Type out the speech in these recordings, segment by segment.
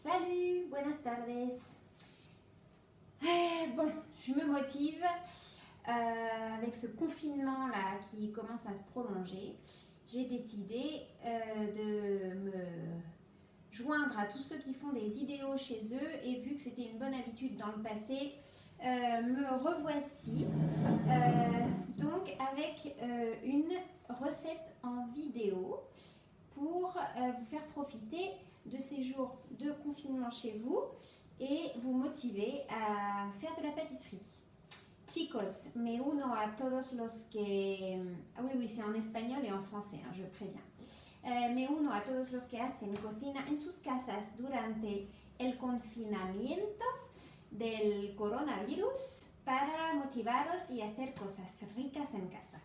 Salut, buenas tardes. Bon, je me motive avec ce confinement là qui commence à se prolonger. J'ai décidé de me joindre à tous ceux qui font des vidéos chez eux et vu que c'était une bonne habitude dans le passé, me revoici donc avec une recette en vidéo pour vous faire profiter de ces jours de confinement chez vous et vous motiver à faire de la pâtisserie. Chicos, me uno a todos los que... Ah oui, c'est en espagnol et en français, hein, je préviens. Me uno a todos los que hacen cocina en sus casas durante el confinamiento del coronavirus para motivaros y hacer cosas ricas en casa.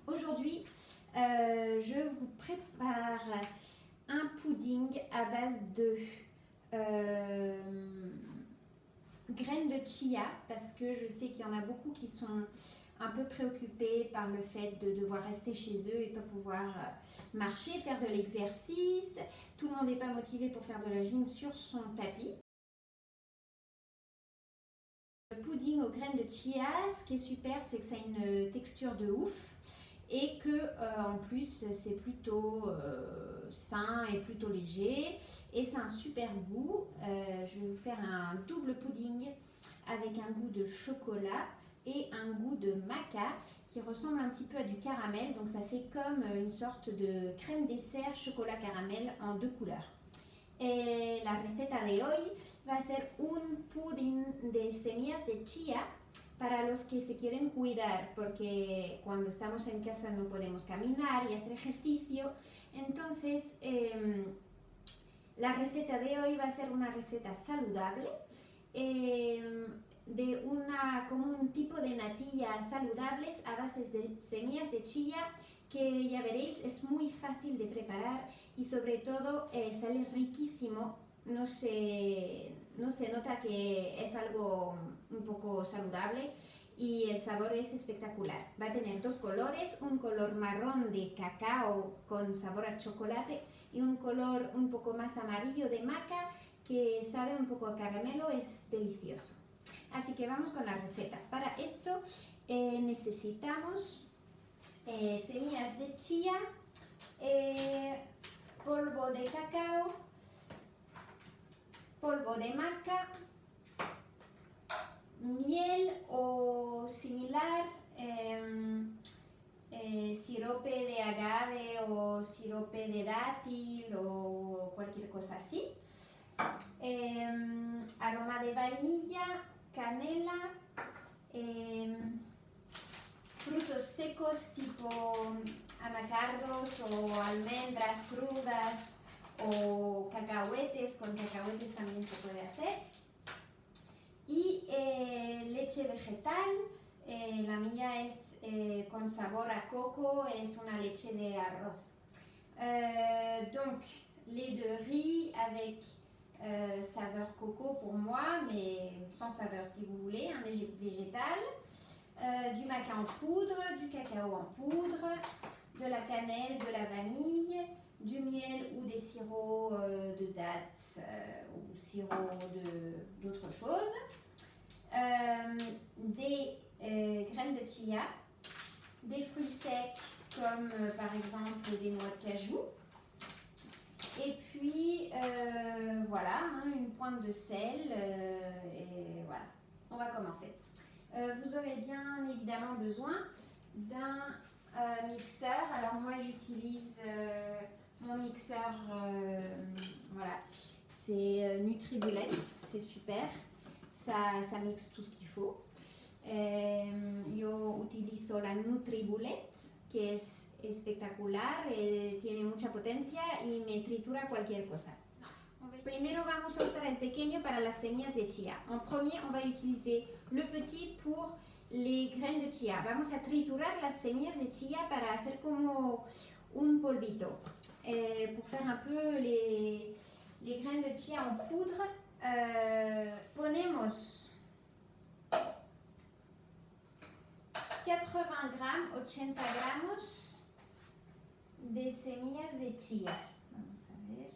Aujourd'hui, je vous prépare un pudding à base de graines de chia parce que je sais qu'il y en a beaucoup qui sont un peu préoccupés par le fait de devoir rester chez eux et pas pouvoir marcher, faire de l'exercice. Tout le monde n'est pas motivé pour faire de la gym sur son tapis. Le pudding aux graines de chia, ce qui est super, c'est que ça a une texture de ouf et que en plus c'est plutôt sain et plutôt léger et c'est un super goût. Je vais vous faire un double pudding avec un goût de chocolat et un goût de maca qui ressemble un petit peu à du caramel, donc ça fait comme une sorte de crème dessert chocolat caramel en deux couleurs. La receta de hoy va a ser un pudding de semillas de chia para los que se quieren cuidar, porque cuando estamos en casa no podemos caminar y hacer ejercicio. Entonces, la receta de hoy va a ser una receta saludable, como un tipo de natillas saludables a base de semillas de chía, que ya veréis es muy fácil de preparar y sobre todo sale riquísimo. No se nota que es algo un poco saludable y el sabor es espectacular. Va a tener dos colores, un color marrón de cacao con sabor a chocolate y un color un poco más amarillo de maca que sabe un poco a caramelo, es delicioso. Así que vamos con la receta. Para esto necesitamos semillas de chía, polvo de cacao, polvo de maca, miel o similar, sirope de agave o sirope de dátil o cualquier cosa así, aroma de vainilla, canela, frutos secos tipo anacardos o almendras crudas o cacahuetes, con cacahuetes también se puede hacer, y leche vegetal. La mía es con sabor a coco, es una leche de arroz. Donc lait de riz avec saveur coco pour moi, mais sans saveur si vous voulez, un lait végétal, du maca en poudre, du cacao en poudre, de la cannelle, de la vanille, du miel ou des sirops de dattes ou sirops d'autres choses, des graines de chia, des fruits secs comme par exemple des noix de cajou, et puis voilà, une pointe de sel et voilà, on va commencer. Vous aurez bien évidemment besoin d'un mixeur. Alors moi j'utilise mon mixeur, voilà, c'est NutriBullet, c'est super, ça mixe tout ce qu'il faut. Yo utilizo la NutriBullet, que es espectacular, tiene mucha potencia y me tritura cualquier cosa. Primero vamos a usar el pequeño para las semillas de chía. En premier, on va utiliser le petit pour les graines de chía. Vamos a triturar las semillas de chía para hacer como un polvito. Pour faire un peu les graines de chía en poudre, ponemos 80 gramos, 80 gramos de semillas de chía. Vamos a ver.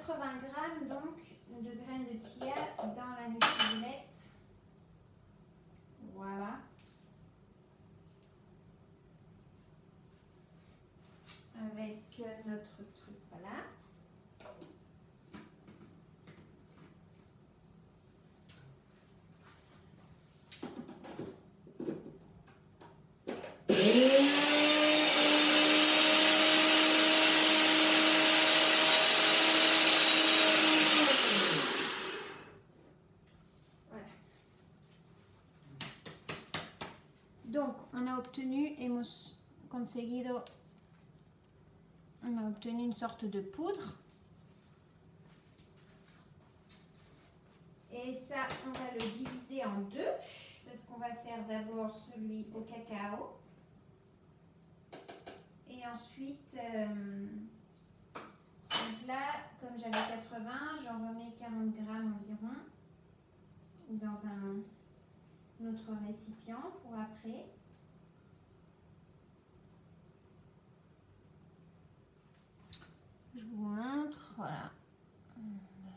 80 grammes donc de graines de chia dans la Nutribullet. Voilà. Avec notre truc, voilà. Donc, on a obtenu une sorte de poudre. Et ça, on va le diviser en deux, parce qu'on va faire d'abord celui au cacao. Et ensuite, donc là, comme j'avais 80, j'en remets 40 grammes environ dans un autre récipient pour après. Je vous montre, voilà,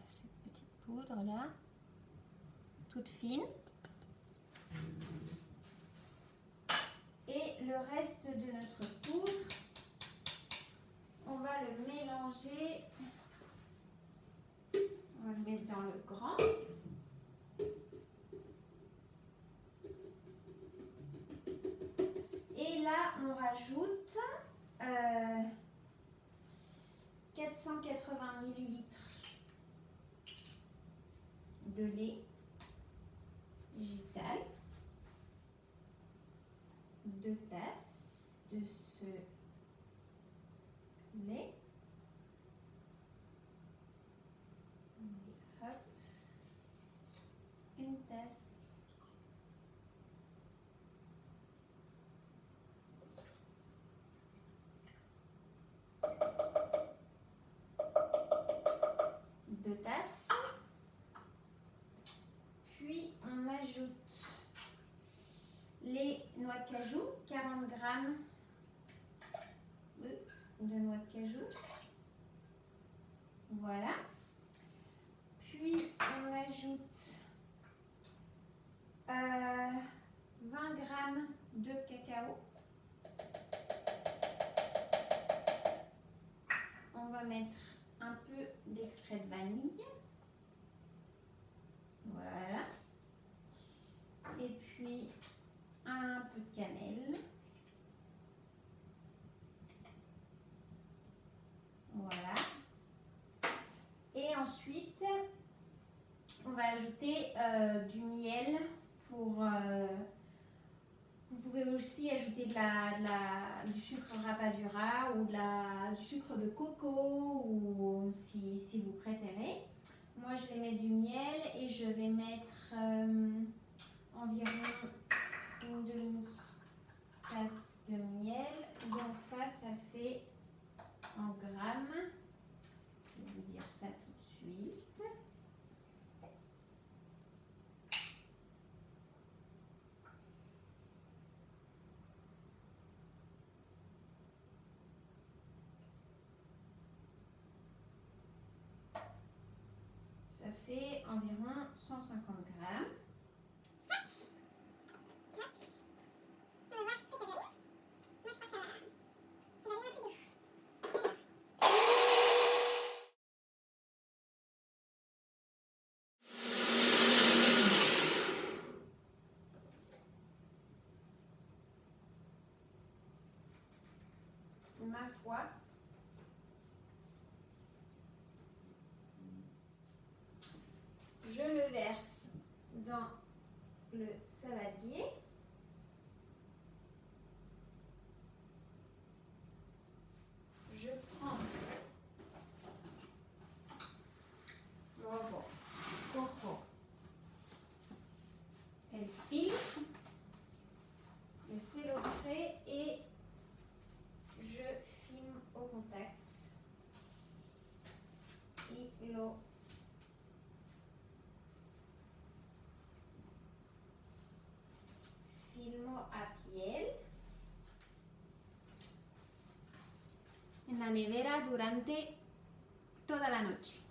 cette petite poudre là, toute fine. Et le reste de notre poudre, on va le mélanger, on va le mettre dans le grand. Et là, on rajoute 480 ml de lait végétal, 2 tasses de ce lait. Hop. Une tasse. Deux tasses. Puis on ajoute les noix de cajou, 40 grammes de noix de cajou. Voilà. Puis on ajoute 20 grammes de cacao. On va mettre un peu d'extrait de vanille. Voilà. Et puis un peu de cannelle. Voilà. Et ensuite, on va ajouter du miel pour... vous pouvez aussi ajouter du sucre rapadura ou du sucre de coco ou si vous préférez. Moi, je vais mettre du miel et je vais mettre environ une demi-tasse de miel. Donc ça fait en grammes. Je vais vous dire ça tout de suite. Ça fait environ 150 grammes. Ma foi, je le verse dans le saladier. Je prends l'uovo coco, el fil, le selo frais et je filme au contact y lo filmo a piel en la nevera durante toda la noche.